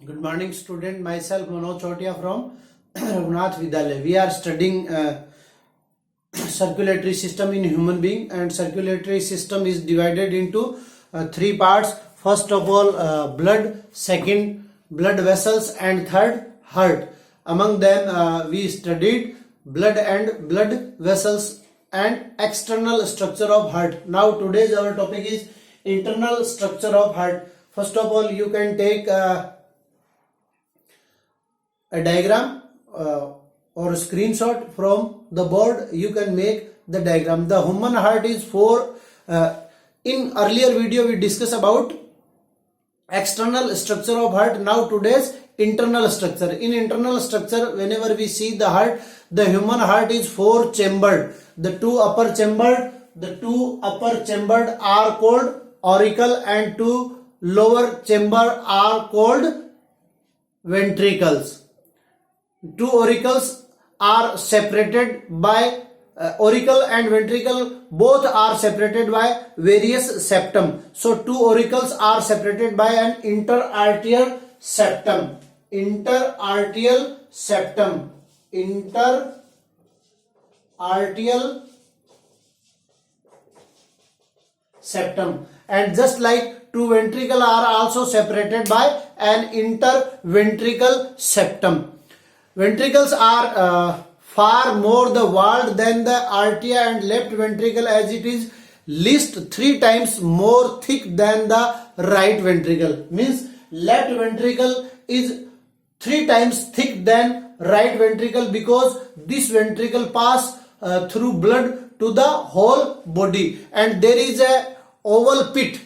Good morning, student. Myself Manoj Chotia from Raghunath Vidyalaya. We are studying circulatory system in human being, and circulatory system is divided into three parts. First of all, blood. Second, blood vessels, and third, heart. Among them, we studied blood and blood vessels and external structure of heart. Now, today's our topic is internal structure of heart. First of all, you can take a diagram or a screenshot from the board. You can make the diagram. The human heart is four. In earlier video we discussed about external structure of heart. Now today's internal structure. In internal structure, whenever we see the heart, the human heart is four chambered. The two upper chambered are called auricle, and two lower chamber are called ventricles. Two auricles are separated by auricle and ventricle, both are separated by various septum. So two auricles are separated by an interarterial septum. Interarterial septum. Interarterial septum. And just like two ventricles are also separated by an interventricle septum. Ventricles are far more the walled than the arteria, and left ventricle, as it is least 3 times more thick than the right ventricle. Means left ventricle is 3 times thick than right ventricle, because this ventricle pass through blood to the whole body, and there is a oval pit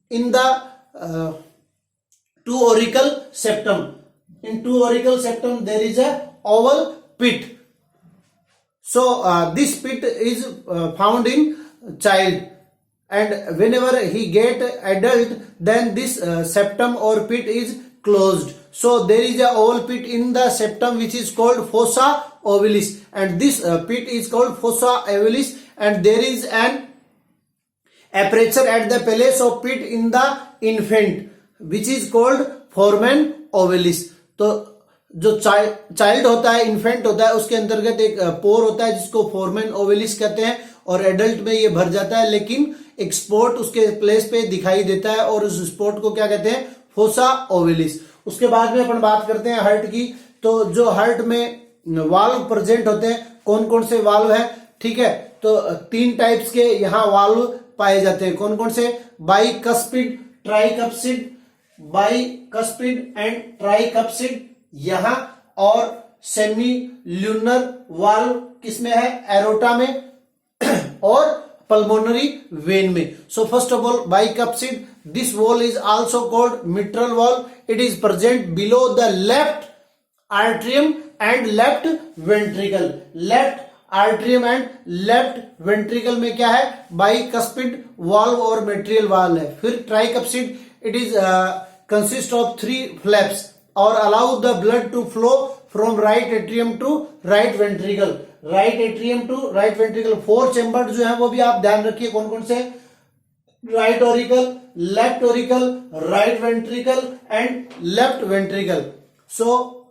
in the two auricle septum. In two auricle septum there is a oval pit. So this pit is found in child, and whenever he get adult, then this septum or pit is closed. So there is a oval pit in the septum which is called fossa ovalis, and this pit is called fossa ovalis, and there is an aperture at the place of pit in the infant which is called foramen ovalis. तो जो child होता है, infant होता है, उसके अंतर्गत एक पोर होता है जिसको फोरमेन ओवेलिस कहते हैं, और एडल्ट में ये भर जाता है, लेकिन एक स्पॉट उसके प्लेस पे दिखाई देता है, और उस स्पॉट को क्या कहते हैं? Fossa ovalis. उसके बाद में अपन बात करते हैं हार्ट की. तो जो हार्ट में वाल्व प्रेजेंट होते हैं, कौन कौन से वाल्व है? ठीक है, तो 3 टाइप्स के यहाँ वाल्व पाए जाते हैं. कौन कौन से? Bicuspid, tricuspid, bicuspid and tricuspid यहां, और सेमी ल्यूनर वाल्व किसमें है? एरोटा में और पल्मोनरी वेन में. So first of all bicuspid, this wall is also called mitral valve. It is present below the left atrium and left ventricle. Left atrium and left ventricle में क्या है? Bicuspid valve और मेट्रियल valve है. फिर tricuspid, it is consist of 3 flaps or allow the blood to flow from right atrium to right ventricle. Right atrium to right ventricle 4 chambered जो है वो भी आप ध्यान रखिए. कौन कौन से? right auricle, left auricle, right ventricle and left ventricle. So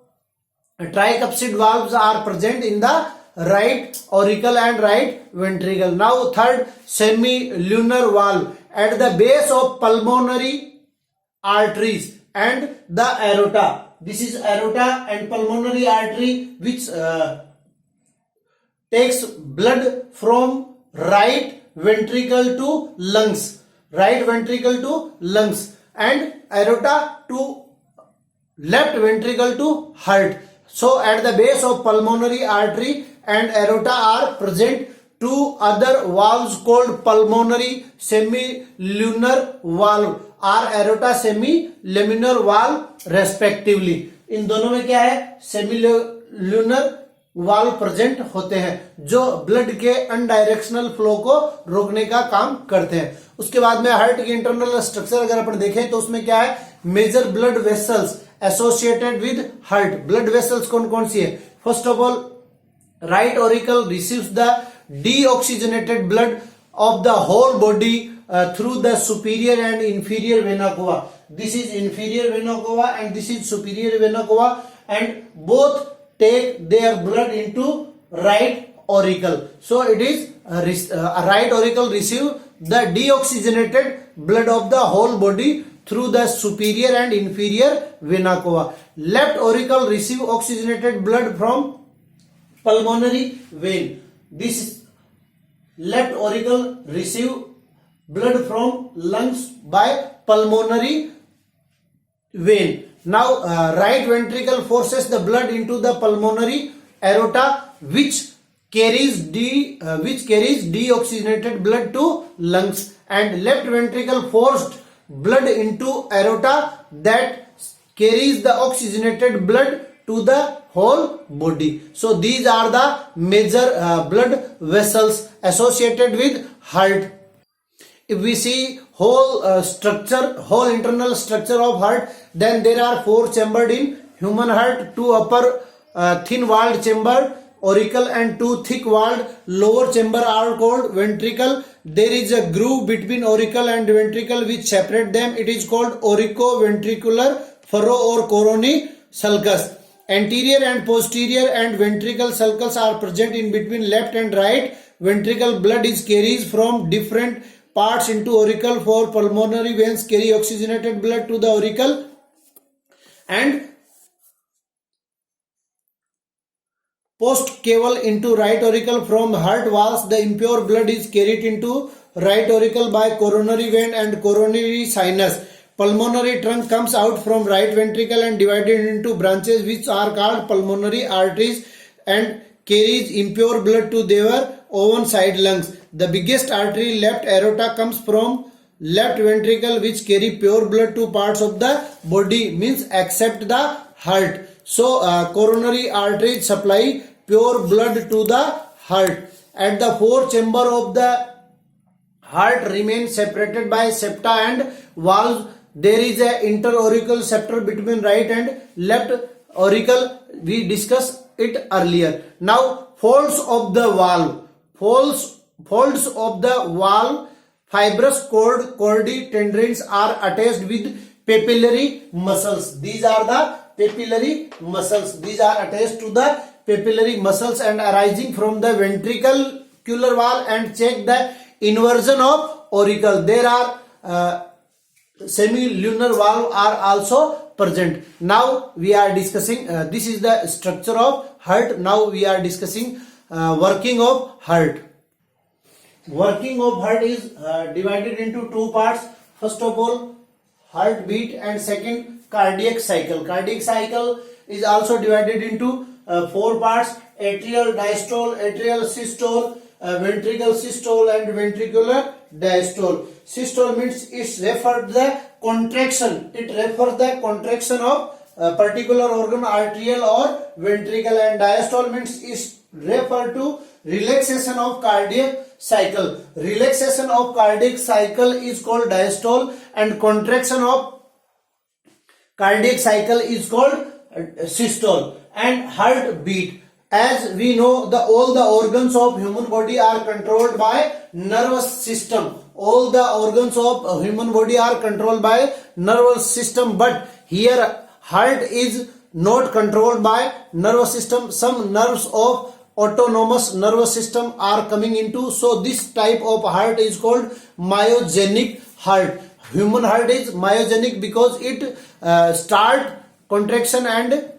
tricuspid valves are present in the right auricle and right ventricle. Now third, semilunar valve at the base of pulmonary arteries and the aorta. This is aorta and pulmonary artery which takes blood from right ventricle to lungs, right ventricle to lungs, and aorta to left ventricle to heart. So at the base of pulmonary artery and aorta are present 2 other valves called pulmonary semilunar valve और aorta semilunar valve respectively. इन दोनों में क्या है? सेमील्यूनर valve present होते हैं जो blood के अनडायरेक्शनल फ्लो को रोकने का काम करते हैं. उसके बाद में हार्ट की इंटरनल स्ट्रक्चर अगर अपन देखें तो उसमें क्या है? Major blood vessels associated with heart. Blood vessels कौन कौन सी है? First of all right auricle receives the deoxygenated blood of the whole body through the superior and inferior vena cava. This is inferior vena cava and this is superior vena cava, and both take their blood into right auricle. So it is right auricle receive the deoxygenated blood of the whole body through the superior and inferior vena cava. Left auricle receive oxygenated blood from pulmonary vein. This left auricle receive blood from lungs by pulmonary vein. Now right ventricle forces the blood into the pulmonary aorta, which carries deoxygenated blood to lungs, and left ventricle forced blood into aorta that carries the oxygenated blood to the whole body. So these are the major blood vessels associated with heart. If we see whole internal structure of heart, then there are 4 chambers in human heart: 2 upper thin walled chamber auricle and 2 thick walled lower chamber are called ventricle. There is a groove between auricle and ventricle which separate them. It is called auricoventricular furrow or coronae sulcus. Anterior and posterior and ventricle sulcus are present in between left and right ventricle. Blood is carried from different parts into auricle. For pulmonary veins carry oxygenated blood to the auricle, and post caval into right auricle. From heart valves the impure blood is carried into right auricle by coronary vein and coronary sinus. Pulmonary trunk comes out from right ventricle and divided into branches which are called pulmonary arteries and carries impure blood to their own side lungs. The biggest artery, left aorta, comes from left ventricle which carry pure blood to parts of the body, means except the heart. So coronary arteries supply pure blood to the heart. At the 4th chamber of the heart remain separated by septa and valves. There is a interauricular septum between right and left auricle. We discussed it earlier. Now folds of the valve. Folds of the valve, fibrous cordae tendons are attached with papillary muscles. These are the papillary muscles. These are attached to the papillary muscles and arising from the ventricular wall, and check the inversion of auricle. There are semilunar valve are also present. Now we are discussing this is the structure of heart. Now we are discussing working of heart. Working of heart is divided into 2 parts. First of all, heartbeat, and second, cardiac cycle. Cardiac cycle is also divided into 4 parts: atrial diastole, atrial systole, ventricle systole, and ventricular diastole. Systole means it refers the contraction. It refers the contraction of a particular organ, arterial or ventricle, and diastole means it refer to relaxation of cardiac cycle. Relaxation of cardiac cycle is called diastole, and contraction of cardiac cycle is called systole. And heartbeat, as we know, all the organs of human body are controlled by nervous system. All the organs of human body are controlled by nervous system, but here heart is not controlled by nervous system. Some nerves of autonomous nervous system are coming into. So this type of heart is called myogenic heart. Human heart is myogenic because it start contraction and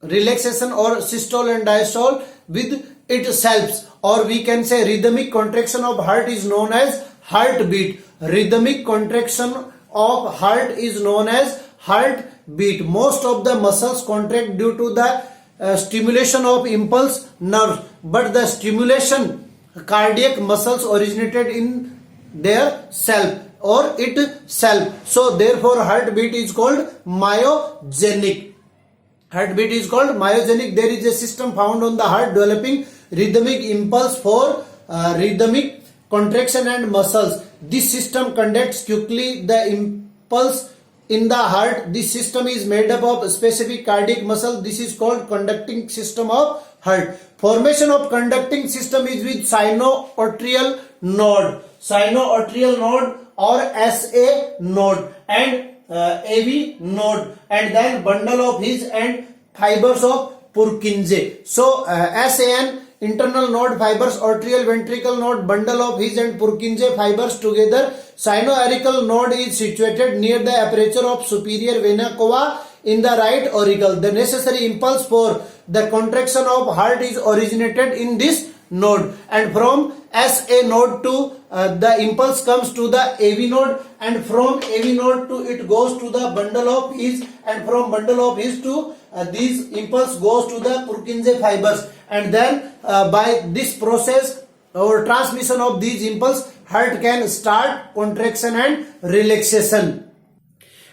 relaxation or systole and diastole with itself, or we can say rhythmic contraction of heart is known as heartbeat. Rhythmic contraction of heart is known as heartbeat. Most of the muscles contract due to the stimulation of impulse nerves, but the stimulation cardiac muscles originated in their self or itself. So therefore heartbeat is called myogenic. Heartbeat is called myogenic. There is a system found on the heart developing rhythmic impulse for rhythmic contraction and muscles. This system conducts quickly the impulse in the heart. This system is made up of specific cardiac muscle. This is called conducting system of heart. Formation of conducting system is with sinoatrial node. Sinoatrial node or SA node and AV node, and then bundle of his and fibers of Purkinje. So SAN internal node fibers, atrial ventricle node, bundle of his and Purkinje fibers together. Sinoaurical node is situated near the aperture of superior vena cava in the right auricle. The necessary impulse for the contraction of heart is originated in this node, and from SA node to the impulse comes to the AV node, and from AV node to it goes to the bundle of his, and from bundle of his to these impulse goes to the Purkinje fibers, and then by this process or transmission of these impulse, heart can start contraction and relaxation,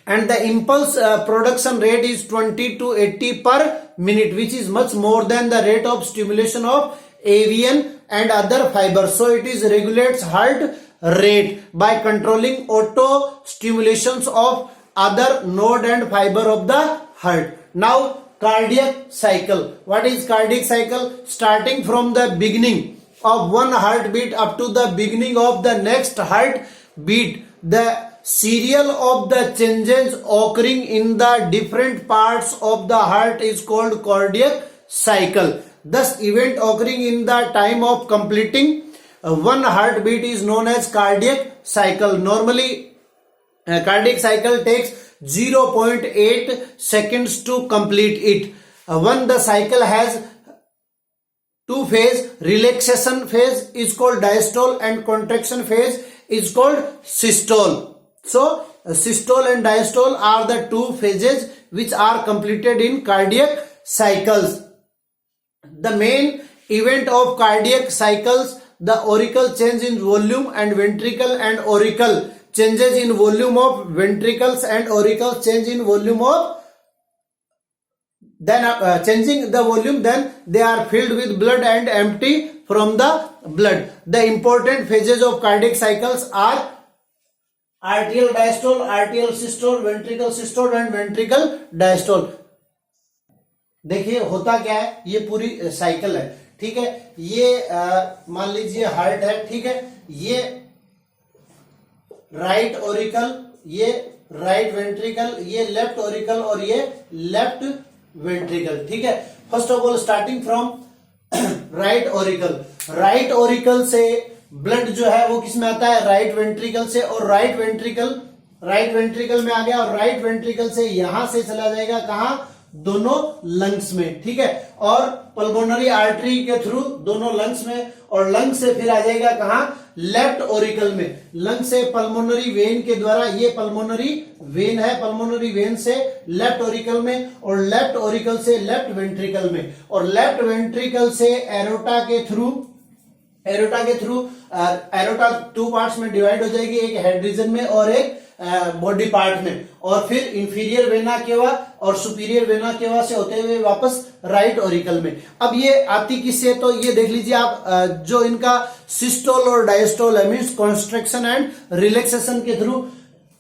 and the impulse production rate is 20 to 80 per minute, which is much more than the rate of stimulation of AVN and other fibers. So it is regulates heart rate by controlling auto stimulations of other node and fiber of the heart. Now cardiac cycle. What is cardiac cycle? Starting from the beginning of one heartbeat up to the beginning of the next heartbeat, the serial of the changes occurring in the different parts of the heart is called cardiac cycle. Thus, event occurring in the time of completing one heartbeat is known as cardiac cycle. Normally, cardiac cycle takes 0.8 seconds to complete it. When the cycle has two phase, relaxation phase is called diastole and contraction phase is called systole. So, systole and diastole are the two phases which are completed in cardiac cycles. The main event of cardiac cycles, the auricle change in volume and ventricle and auricle changes in volume of ventricles and auricles change in volume of, then changing the volume, then they are filled with blood and empty from the blood. The important phases of cardiac cycles are arterial diastole, arterial systole, ventricle systole and ventricle diastole. देखिए होता क्या है, ये पूरी cycle है, ठीक है. ये मान लीजिए हार्ट है, ठीक है. ये राइट ओरिकल, ये राइट वेंट्रिकल, ये लेफ्ट ओरिकल और ये लेफ्ट वेंट्रिकल, ठीक है. First of all starting from right Oracle. Right Oracle से ब्लड जो है वो किस में आता है? राइट वेंट्रिकल से, और राइट वेंट्रिकल में आ गया, और राइट वेंट्रिकल से यहां से चला जाएगा कहां? दोनों लंग्स में, ठीक है. और पल्मोनरी आर्टरी के थ्रू दोनों लंग्स में, और लंग से फिर आ जाएगा कहां? लेफ्ट ओरिकल में. लंग से पल्मोनरी वेन के द्वारा, ये पल्मोनरी वेन है, पल्मोनरी वेन से लेफ्ट ओरिकल में, और लेफ्ट ओरिकल से लेफ्ट वेंट्रिकल में, और लेफ्ट वेंट्रिकल से एरोटा के थ्रू एरोटा टू पार्ट्स में डिवाइड हो जाएगी, एक हेड रीजन में और एक बॉडी पार्ट में, और फिर इंफीरियर वेना केवा और सुपीरियर वेना केवा से होते हुए वापस राइट ओरिकल में. अब ये आती किससे? तो ये देख लीजिए आप, जो इनका सिस्टोल और डायस्टोल है, मीन्स कॉन्स्ट्रक्शन एंड रिलैक्सेशन के थ्रू,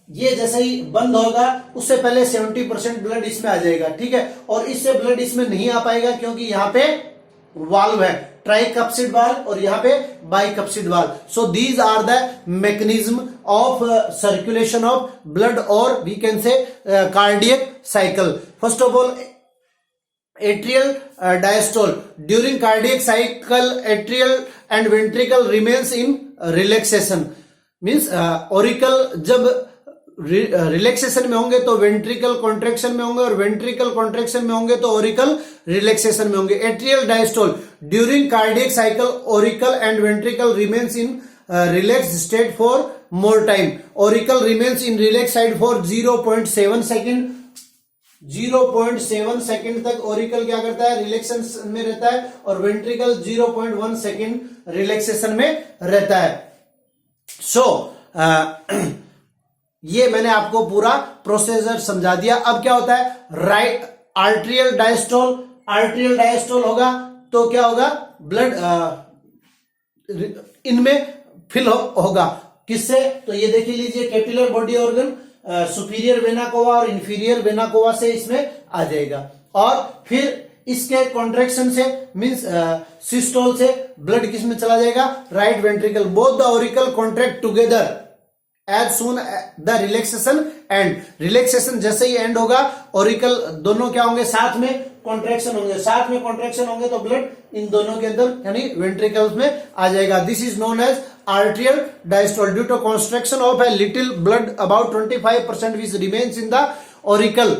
ये जैसे ही बंद होगा उससे पहले 70% ब्लड इसमें आ जाएगा, ठीक है. और इससे ब्लड इसमें नहीं आ पाएगा क्योंकि यहाँ पे वाल्व है, ट्राइकप्सिड वाल्व, और यहाँ पे bicuspid valve. So these are the mechanism of circulation of blood, और we can say cardiac cycle. First of all atrial diastole. During cardiac cycle, atrial and ventricle remains in relaxation. Means auricle जब relaxation में होंगे तो ventricle contraction में होंगे, और ventricle contraction में होंगे तो ऑरिकल रिलैक्सेशन में होंगे. Atrial diastole. During cardiac cycle auricle and ventricle remains in relaxed state for more time. Auricle remains in relax side for 0.7 second. 0.7 second तक ऑरिकल क्या करता है? रिलैक्सेशन में रहता है, और वेंट्रिकल 0.1 सेकेंड रिलैक्सेशन में रहता है. सो ये मैंने आपको पूरा प्रोसीजर समझा दिया. अब क्या होता है? राइट आर्टेरियल डायस्टोल होगा तो क्या होगा? ब्लड इनमें फिल होगा. किससे? तो ये देख लीजिए, कैपिलर body organ, superior vena cava और इंफीरियर वेना कोवा से इसमें आ जाएगा, और फिर इसके कॉन्ट्रैक्शन से मींस सिस्टोल से ब्लड किस में चला जाएगा? Right ventricle. Both the auricle contract together as soon the relaxation end, relaxation जैसे ही एंड होगा ऑरिकल दोनों क्या होंगे, साथ में कॉन्ट्रैक्शन होंगे, साथ में कॉन्ट्रैक्शन होंगे तो ब्लड इन दोनों के अंदर यानी वेंट्रिकल्स में आ जाएगा. This is known as arterial diastole. Due to constriction of a little blood, about 25% which remains in the auricle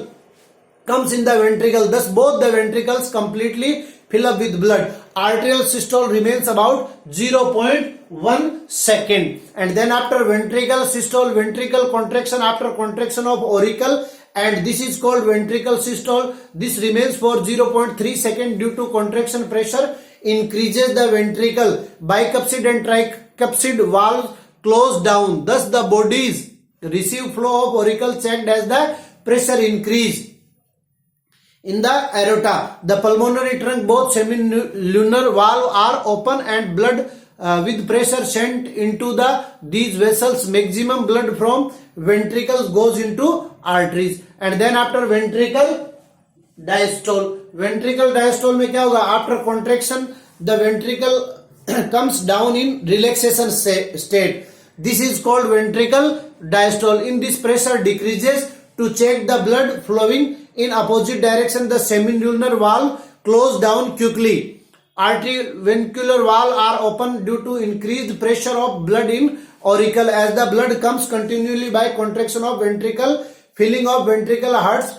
comes in the ventricle. Thus both the ventricles completely fill up with blood. Arterial systole remains about 0.1 second, and then after ventricle systole, ventricle contraction after contraction of auricle, and this is called ventricle systole. This remains for 0.3 second due to contraction pressure increases the ventricle. Bicapsid and tricapsid valves close down. Thus the bodies receive flow of auricle checked as the pressure increase. In the aorta, the pulmonary trunk, both semilunar valve are open and blood with pressure sent into these vessels. Maximum blood from ventricles goes into arteries. And then after ventricle diastole, ventricle diastole में क्या होगा, after contraction the ventricle comes down in relaxation state. This is called ventricle diastole. In this pressure decreases. To check the blood flowing in opposite direction, the semilunar valve close down quickly. Arterioventricular valve are open due to increased pressure of blood in auricle. As the blood comes continually by contraction of ventricle, filling of ventricle hurts.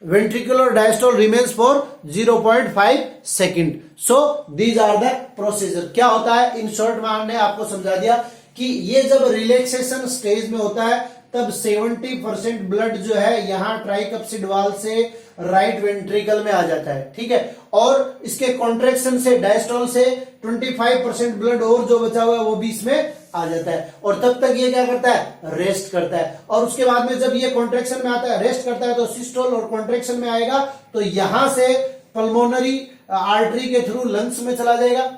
Ventricular diastole remains for 0.5 second. So these are the procedure. क्या होता है, in short में हमने आपको समझा दिया कि ये जब रिलैक्सेशन स्टेज में होता है तब 70% ब्लड जो है यहाँ ट्राइकप्सिड वाल्व से राइट वेंट्रिकल में आ जाता है. ठीक है, और इसके कॉन्ट्रैक्शन से डायस्टोल से 25% ब्लड और जो बचा हुआ है वो बीच में आ जाता है, और तब तक ये क्या करता है, रेस्ट करता है. और उसके बाद में जब ये कॉन्ट्रैक्शन में आता है, रेस्ट करता है, तो सिस्टोल और कॉन्ट्रैक्शन में आएगा तो यहां से पल्मोनरी आर्टरी के थ्रू लंग्स में चला जाएगा,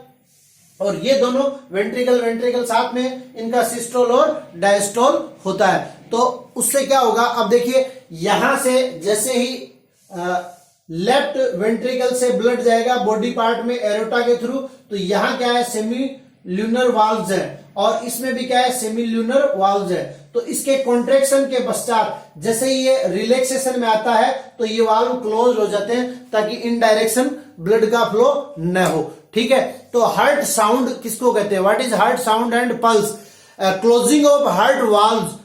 और ये दोनों वेंट्रिकल साथ में इनका सिस्टोल और डायस्टोल होता है. तो उससे क्या होगा, अब देखिए यहां से जैसे ही लेफ्ट वेंट्रिकल से ब्लड जाएगा बॉडी पार्ट में एरोटा के थ्रू, तो यहां क्या है, सेमील्यूनर वाल्व्स है, और इसमें भी क्या है, सेमील्यूनर वाल्व्स है. तो इसके कॉन्ट्रैक्शन के पश्चात जैसे ही ये रिलैक्सेशन में आता है तो ये वाल्व क्लोज हो जाते हैं ताकि इन डायरेक्शन ब्लड का फ्लो न हो. ठीक है, तो हार्ट साउंड किसको कहते हैं, what is heart sound and pulse. Closing of heart valves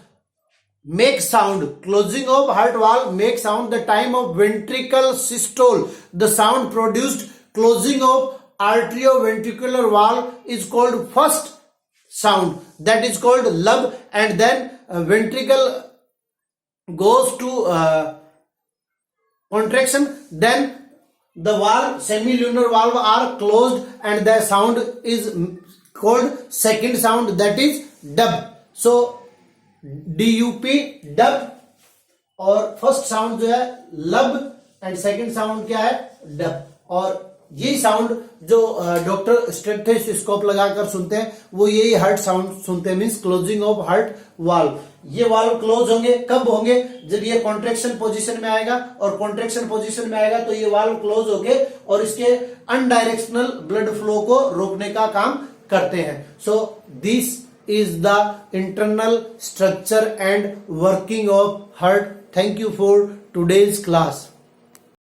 make sound. Closing of heart valve make sound. The time of ventricle systole, the sound produced closing of arterioventricular valve is called first sound, that is called lub. And then ventricle goes to contraction, then the valve, semilunar valve are closed and the sound is called second sound, that is dub. So DUP dub, और first sound जो है लब and second sound क्या है, dub. और यही sound जो doctor stethoscope लगाकर सुनते हैं वो यही हार्ट साउंड सुनते हैं, means closing of heart valve. ये वाल्व क्लोज होंगे कब होंगे, जब ये कॉन्ट्रैक्शन पोजीशन में आएगा, और कॉन्ट्रैक्शन पोजीशन में आएगा तो ये वाल्व क्लोज होके और इसके अनडायरेक्शनल ब्लड फ्लो को रोकने का काम करते हैं. So this is the internal structure and working of heart. Thank you for today's class.